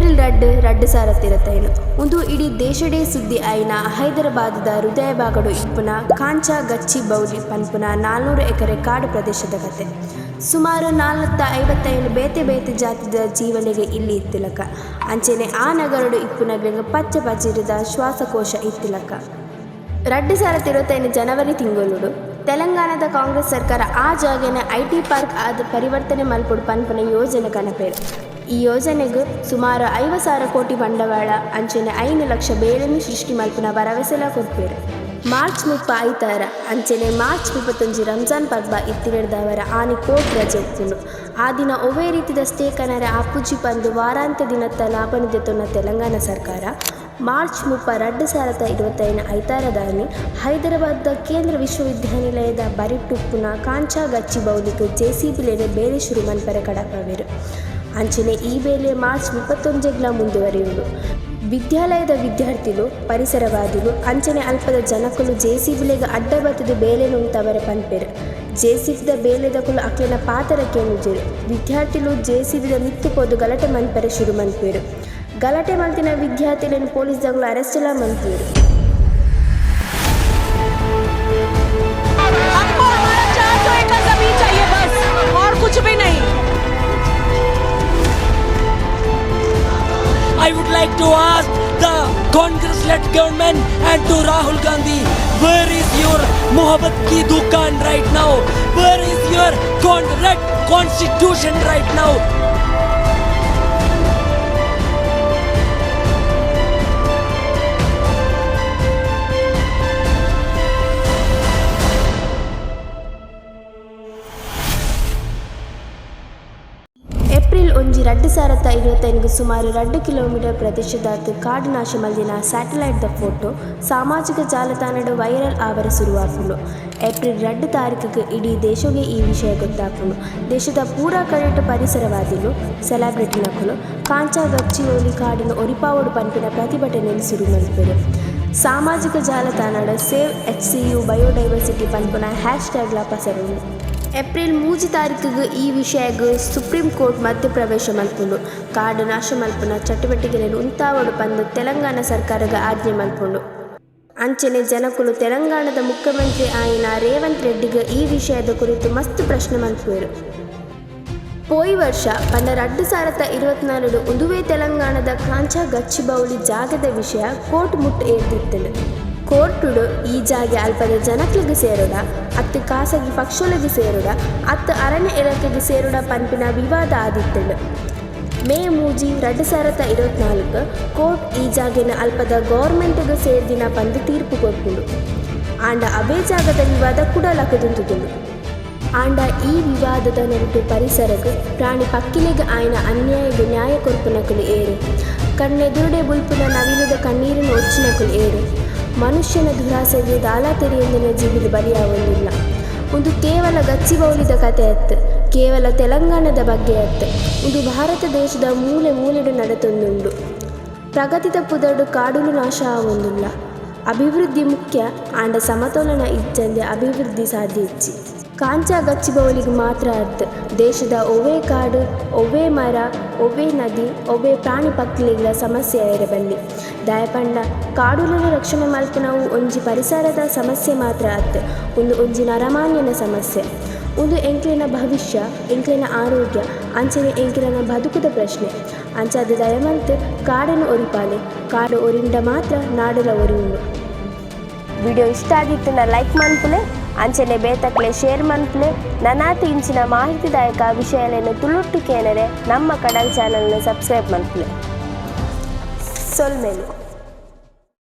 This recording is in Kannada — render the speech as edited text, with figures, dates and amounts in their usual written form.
ಏಪ್ರಿಲ್ 2025 ಒಂದು ಇಡೀ ದೇಶಡೇ ಸುದ್ದಿ ಆಯ್ನ ಹೈದರಾಬಾದದ ಹೃದಯ ಭಾಗಡು ಇಪ್ಪುನ ಕಾಂಚಾ ಗಚ್ಚಿ ಬೌಲಿ ಪನ್ಪುನ 400 ಎಕರೆ ಕಾಡು ಪ್ರದೇಶದ ಕತೆ. ಸುಮಾರು 455 ಬೇತೆ ಜಾತಿದ ಜೀವನಿಗೆ ಇಲ್ಲಿ ಇತ್ತಿಲಕ. ಅಂಚೆನೆ ಆ ನಗರಡು ಇಪ್ಪುನಗ್ಲೆಂಗ ಪಚ್ಚ ಪಚಿರದ ಶ್ವಾಸಕೋಶ ಇತ್ತಿಲಕ. 2025 ಜನವರಿ ತಿಂಗಳು ತೆಲಂಗಾಣದ ಕಾಂಗ್ರೆಸ್ ಸರ್ಕಾರ ಆ ಜಾಗೆನ ಐಟಿ ಪಾರ್ಕ್ ಆದ ಪರಿವರ್ತನೆ ಮಲ್ಪುಡು ಪನ್ಪುನ ಯೋಜನೆ ಕನಪೇರು. ಈ ಯೋಜನೆಗೂ ಸುಮಾರು 50,000 ಕೋಟಿ ಬಂಡವಾಳ ಅಂಚೆನೆ 5 ಲಕ್ಷ ಬೇಳೆಯನ್ನು ಸೃಷ್ಟಿ ಮಲ್ಪುನ ಭರವಸೆಲ ಕೊಡ್ಪೇರು. ಮಾರ್ಚ್ 30 ಅಂಚೆನೆ ಮಾರ್ಚ್ 31 ರಂಜಾನ್ ಪರ್ವ ಇತ್ತಿರದವರ ಆನಿ ಕೋರ್ಟ್ ರಜೆ ಇತ್ತು. ಆ ದಿನ ಒವೇ ರೀತಿದ ಸ್ಟೇಕನರ ಅಪ್ಪುಜಿ ಪಂದು ವಾರಾಂತ್ಯ ದಿನದ ಲಾಭನಿದೆತೊನ್ನ ತೆಲಂಗಾಣ ಸರ್ಕಾರ ಮಾರ್ಚ್ 30, 2025 ಹೈದರಾಬಾದ್ದ ಕೇಂದ್ರ ವಿಶ್ವವಿದ್ಯಾನಿಲಯದ ಬರಿಟ್ಟುಪ್ಪುನ ಕಾಂಚಾ ಗಚ್ಚಿ ಬೌಲಿಗೆ ಜೆಸಿಬಿಲೇನೆ ಬೇಲೆ ಶುರು ಮನ್ಪರೆ ಕಡಪವೇರು. ಅಂಚನೆ ಈ ಬೇಲೆ ಮಾರ್ಚ್ 31 ಮುಂದುವರಿಯುವುದು. ವಿದ್ಯಾಲಯದ ವಿದ್ಯಾರ್ಥಿಗಳು ಪರಿಸರವಾದಿಗಳು ಅಂಚನೆ ಅಲ್ಪದ ಜನಕಲು ಜೆಸಿಬಿಲೆಗೆ ಅಡ್ಡ ಬತ್ತದ ಬೇಲೆ ನುಂತವರೆ ಪನ್ಪೇರು. ಜೆಸಿಬಿದ ಬೇಲೆದಕಲು ಅಕ್ಲಿನ ಪಾತರಕ್ಕೆ ನುಜ್ಜರು. ವಿದ್ಯಾರ್ಥಿಗಳು ಜೆಸಿಬಿದ ಮಿತ್ತು ಪೋದು ಗಲಾಟೆ ಮನ್ಪರೆ ಶುರು ಮನ್ಪೇರು. ಗಲಾಟೆ ಮಲ್ತಿನ ವಿದ್ಯಾರ್ಥಿಗಳನ್ನು ಪೊಲೀಸ್ಗಳು ಅರೆಸ್ಟ್ ಎಲ್ಲ ಮನ್ಪೇರು. I would like to ask the Congress-led government and to Rahul Gandhi, where is your Mohabbat ki dukaan right now? Where is your red constitution right now? April 2025 ಸುಮಾರು 2 ಕಿಲೋಮೀಟರ್ ಪ್ರದೇಶದಾತು ಕಾಡು ನಾಶ ಮಲ್ದಿನ ಸ್ಯಾಟಲೈಟ್ದ ಫೋಟೋ ಸಾಮಾಜಿಕ ಜಾಲತಾಣದ ವೈರಲ್ ಆವರ ಶುರುವಾಪುಂಡು. ಏಪ್ರಿಲ್ 2 ಇಡೀ ದೇಶಗೆ ಈ ವಿಷಯ ಗೊತ್ತಾಪುಂಡು. ದೇಶದ ಪೂರಾ ಕಡೆಟ ಪರಿಸರವಾದಿಗಳು ಸೆಲೆಬ್ರಿಟಿ ನಕಲು ಕಾಂಚಾ ಗಚ್ಚಿಬೌಲಿ ಕಾಡಿನ ಒರಿಪಾವಡು ಪಂಪಿನ ಪ್ರತಿಭಟನೆಯಲ್ಲಿ ಶುರು ಮಲ್ಪೆರು. ಸಾಮಾಜಿಕ ಜಾಲತಾಣದ ಸೇವ್ HCU ಬಯೋಡೈವರ್ಸಿಟಿ ಪಂಪುನ ಹ್ಯಾಶ್ಟ್ಯಾಗ್ಲ ಪಸರುಂಡು. ಏಪ್ರಿಲ್ 3 ಈ ವಿಷಯಗೂ ಸುಪ್ರೀಂ ಕೋರ್ಟ್ ಮಧ್ಯಪ್ರವೇಶ ಮಲ್ಪುಂಡು. ಕಾಡು ನಾಶ ಮಲ್ಪುನ ಚಟುವಟಿಕೆಯನ್ನು ಉಂತಾವಡು ಪಂದು ತೆಲಂಗಾಣ ಸರ್ಕಾರಗ ಆಜ್ಞೆ ಮಲ್ಪುಂಡು. ಅಂಚನೆ ಜನಕುಲು ತೆಲಂಗಾಣದ ಮುಖ್ಯಮಂತ್ರಿ ಆಯಿನ ರೇವಂತ್ ರೆಡ್ಡಿಗೆ ಈ ವಿಷಯದ ಕುರಿತು ಮಸ್ತ್ ಪ್ರಶ್ನೆ ಮಲ್ಪುವೆರು. ಪೋಯಿ ವರ್ಷ 2024 ಉದುವೆ ತೆಲಂಗಾಣದ ಕಾಂಚಾ ಗಚ್ಚಿಬೌಲಿ ಜಾಗದ ವಿಷಯ ಕೋರ್ಟ್ ಮುಟ್ಟು ಏರ್ದಿತ್ತಲು. ಕೋರ್ಟುಡು ಈ ಜಾಗೆ ಅಲ್ಪದ ಜನಕ್ಲಿಗೆ ಸೇರುಡ ಅತ್ತು ಖಾಸಗಿ ಪಕ್ಷೊಳಗೆ ಸೇರುಡ ಅತ್ತು ಅರಣ್ಯ ಇಲಾಖೆಗೆ ಸೇರುಡ ಪಂಪಿನ ವಿವಾದ ಆದಿತ್ತಳು. ಮೇ 3, 2024 ಕೋರ್ಟ್ ಈ ಜಾಗೆನ ಅಲ್ಪದ ಗೌರ್ಮೆಂಟ್ಗೆ ಸೇರಿದಿನ ಪಂದು ತೀರ್ಪು ಕೊಟ್ಟುಂಡು. ಆಂಡ ಅವೇ ಜಾಗದ ವಿವಾದ ಕುಡಲಕದುಂತುದುಂಡು. ಆಂಡ ಈ ವಿವಾದದ ನೆರಟು ಪರಿಸರಕ್ಕೆ ಪ್ರಾಣಿ ಪಕ್ಕಿಲೆಗೆ ಆಯ್ನ ಅನ್ಯಾಯಗೆ ನ್ಯಾಯ ಕೊರ್ಪುನಕಲು ಏರು. ಕಣ್ಣೆದುರುಡೆ ಬುಲ್ಪುನ ನವಿಲದ ಕಣ್ಣೀರಿನ ಒಚ್ಚಿನಕಲು ಏರು. ಮನುಷ್ಯನ ದುರಾಸೆಗೆ ದಾಲ ತೆರೆಯೊಂದಿನ ಜೀವಿಲು ಬಲಿಯಾವೊಂದಿಲ್ಲ. ಒಂದು ಕೇವಲ ಗಚ್ಚಿಬೌಲಿದ ಕತೆ ಅತ್ತು, ಕೇವಲ ತೆಲಂಗಾಣದ ಬಗ್ಗೆ ಅತ್ತು. ಇದು ಭಾರತ ದೇಶದ ಮೂಲೆ ಮೂಲೆಡು ನಡೆತೊಂದುಂಡು. ಪ್ರಗತಿದ ಪುದಡು ಕಾಡುಲು ನಾಶ ಆವೊಂದಿಲ್ಲ. ಅಭಿವೃದ್ಧಿ ಮುಖ್ಯ ಆಂಡ ಸಮತೋಲನ ಇಜ್ಜಂದೆ ಅಭಿವೃದ್ಧಿ ಸಾಧ್ಯ ಇಚ್ಚಿ. ಕಾಂಚಾ ಗಚ್ಚಿಬೌಲಿಗೆ ಮಾತ್ರ ಅರ್ಥ ದೇಶದ ಒವ್ವೇ ಕಾಡು, ಒವ್ವೇ ಮರ, ಒವ್ವೇ ನದಿ, ಒವ್ವೇ ಪ್ರಾಣಿ ಪಕ್ಕಿಲಿಗಳ ಸಮಸ್ಯೆ ಇರಬಲ್ಲಿ. ದಯಪಂಡ ಕಾಡುలను ರಕ್ಷಣೆ ಮಲ್ಪನವು ಒಂಜಿ ಪರಿಸರದ ಸಮಸ್ಯೆ ಮಾತ್ರ ಅರ್ಥ ಒಂಜಿ ನರಮಾನ್ಯನ ಸಮಸ್ಯೆ. ಒಂದು ಎಂಕ್ಲಿನ ಭವಿಷ್ಯ, ಎಂಕ್ಲಿನ ಆರೋಗ್ಯ, ಅಂಚನೆ ಎಂಕ್ಲಿನ ಬದುಕುದ ಪ್ರಶ್ನೆ. ಅಂಚಾದ ದಯಮಂತ್ ಕಾಡನ್ನು ಒರಿಪಾಲೆ, ಕಾಡು ಒರಿಂಡ ಮಾತ್ರ ನಾಡಲ ಒರಿಯುಂಡು. ವಿಡಿಯೋ ಇಷ್ಟ ಆಗಿತ್ತು ಲೈಕ್ ಮನ್ಪುಲೆ, ಅಂಚನೆ ಬೇತಕ್ಲೆ ಶೇರ್ ಮನ್ಪುಲೆ. ನನಾತು ಇಂಚಿನ ಮಾಹಿತಿದಾಯಕ ವಿಷಯಗಳನ್ನು ತುಳುಟ್ಟು ಕೇನರೆ ನಮ್ಮ ಕಡಲ್ ಚಾನಲ್ನ ಸಬ್ಸ್ಕ್ರೈಬ್ ಮನ್ಪುಲೆ. ಸೊಲ್ಮೇಲು